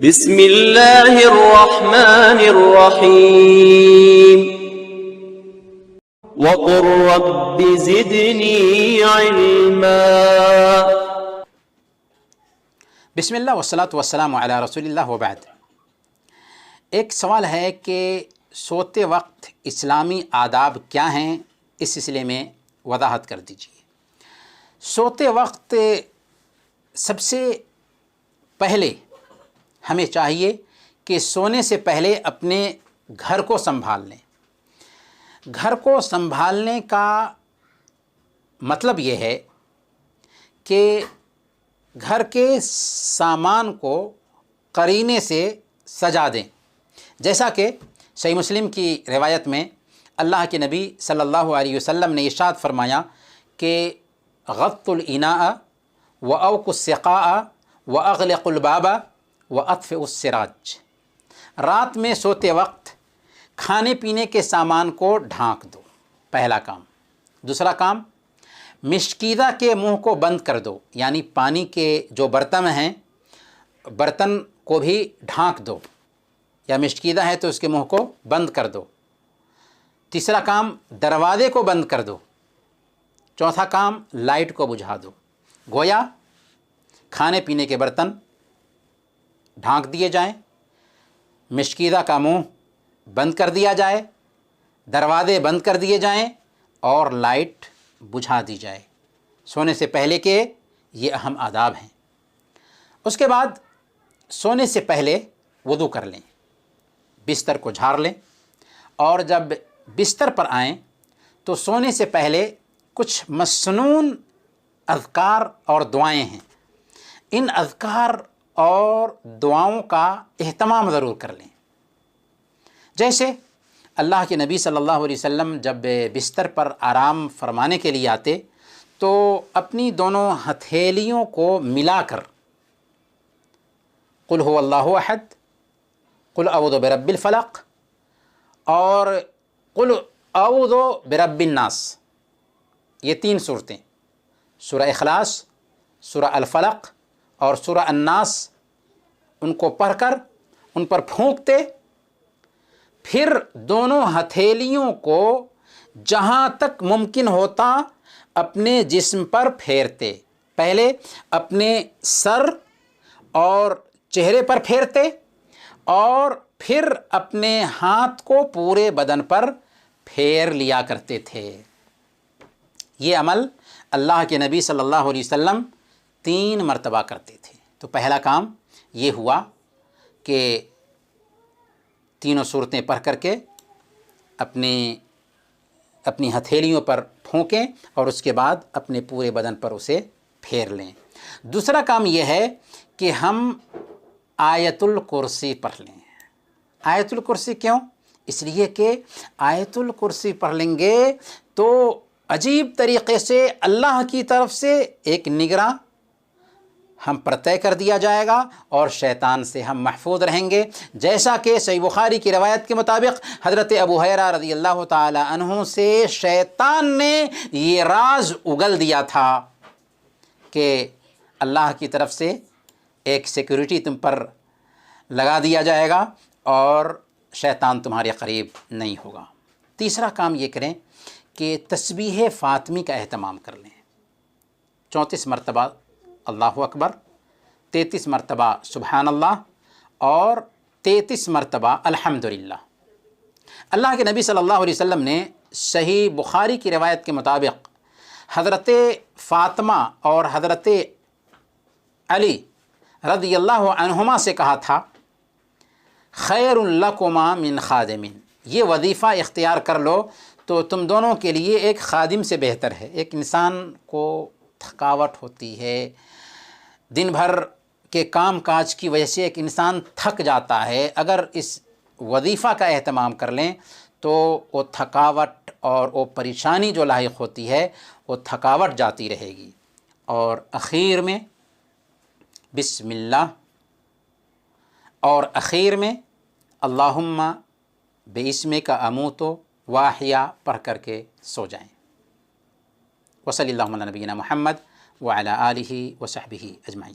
بسم اللہ الرحمن الرحیم وقل رب زدنی علما۔ بسم اللہ والصلاة والسلام علی رسول اللہ وبعد۔ ایک سوال ہے کہ سوتے وقت اسلامی آداب کیا ہیں، اس سلسلے میں وضاحت کر دیجیے۔ سوتے وقت سب سے پہلے ہمیں چاہیے کہ سونے سے پہلے اپنے گھر کو سنبھال لیں۔ گھر کو سنبھالنے کا مطلب یہ ہے کہ گھر کے سامان کو قرینے سے سجا دیں، جیسا کہ صحیح مسلم کی روایت میں اللہ کے نبی صلی اللہ علیہ وسلم نے ارشاد فرمایا کہ غط الاناء واوق السقاء واغلق الباب واطفئ السراج۔ رات میں سوتے وقت کھانے پینے کے سامان کو ڈھانک دو، پہلا کام۔ دوسرا کام، مشکیزہ کے منہ کو بند کر دو، یعنی پانی کے جو برتن ہیں برتن کو بھی ڈھانک دو، یا مشکیزہ ہے تو اس کے منہ کو بند کر دو۔ تیسرا کام، دروازے کو بند کر دو۔ چوتھا کام، لائٹ کو بجھا دو۔ گویا کھانے پینے کے برتن ڈھانک دیے جائیں، مشکیزہ کا منہ بند کر دیا جائے، دروازے بند کر دیے جائیں اور لائٹ بجھا دی جائے سونے سے پہلے کے۔ یہ اہم آداب ہیں۔ اس کے بعد سونے سے پہلے وضو کر لیں، بستر کو جھاڑ لیں، اور جب بستر پر آئیں تو سونے سے پہلے کچھ مسنون اذکار اور دعائیں ہیں، ان اذکار اور دعاؤں کا اہتمام ضرور کر لیں۔ جیسے اللہ کے نبی صلی اللہ علیہ وسلم جب بستر پر آرام فرمانے کے لیے آتے تو اپنی دونوں ہتھیلیوں کو ملا کر قل هو اللہ احد، قل اعوذ برب الفلق اور قل اعوذ برب الناس، یہ تین صورتیں، سورہ اخلاص، سورہ الفلق اور سورہ الناس، ان کو پڑھ کر ان پر پھونکتے، پھر دونوں ہتھیلیوں کو جہاں تک ممکن ہوتا اپنے جسم پر پھیرتے۔ پہلے اپنے سر اور چہرے پر پھیرتے اور پھر اپنے ہاتھ کو پورے بدن پر پھیر لیا کرتے تھے۔ یہ عمل اللہ کے نبی صلی اللہ علیہ وسلم 3 مرتبہ کرتے تھے۔ تو پہلا کام یہ ہوا کہ تینوں صورتیں پڑھ کر کے اپنی ہتھیلیوں پر پھونکیں اور اس کے بعد اپنے پورے بدن پر اسے پھیر لیں۔ دوسرا کام یہ ہے کہ ہم آیت الکرسی پڑھ لیں۔ آیت الکرسی کیوں؟ اس لیے کہ آیت الکرسی پڑھ لیں گے تو عجیب طریقے سے اللہ کی طرف سے ایک نگراں ہم پر طے کر دیا جائے گا اور شیطان سے ہم محفوظ رہیں گے، جیسا کہ صحیح بخاری کی روایت کے مطابق حضرت ابو ہریرہ رضی اللہ تعالی عنہ سے شیطان نے یہ راز اگل دیا تھا کہ اللہ کی طرف سے ایک سیکورٹی تم پر لگا دیا جائے گا اور شیطان تمہارے قریب نہیں ہوگا۔ تیسرا کام یہ کریں کہ تسبیح فاطمی کا اہتمام کر لیں، 34 مرتبہ اللہ اکبر، 33 مرتبہ سبحان اللہ اور 33 مرتبہ الحمدللہ۔ اللہ کے نبی صلی اللہ علیہ وسلم نے صحیح بخاری کی روایت کے مطابق حضرت فاطمہ اور حضرت علی رضی اللہ عنہما سے کہا تھا خیر لکما من خادم، یہ وظیفہ اختیار کر لو تو تم دونوں کے لیے ایک خادم سے بہتر ہے۔ ایک انسان کو تھکاوٹ ہوتی ہے، دن بھر کے کام کاج کی وجہ سے ایک انسان تھک جاتا ہے، اگر اس وظیفہ کا اہتمام کر لیں تو وہ تھکاوٹ اور وہ پریشانی جو لاحق ہوتی ہے وہ تھکاوٹ جاتی رہے گی۔ اور اخیر میں بسم اللہ اور اخیر میں اللہم باسمک اموت واحیا پڑھ کر کے سو جائیں۔ وصلی اللہ علی نبینا محمد وعلی آلہ وصحبہ اجمعین۔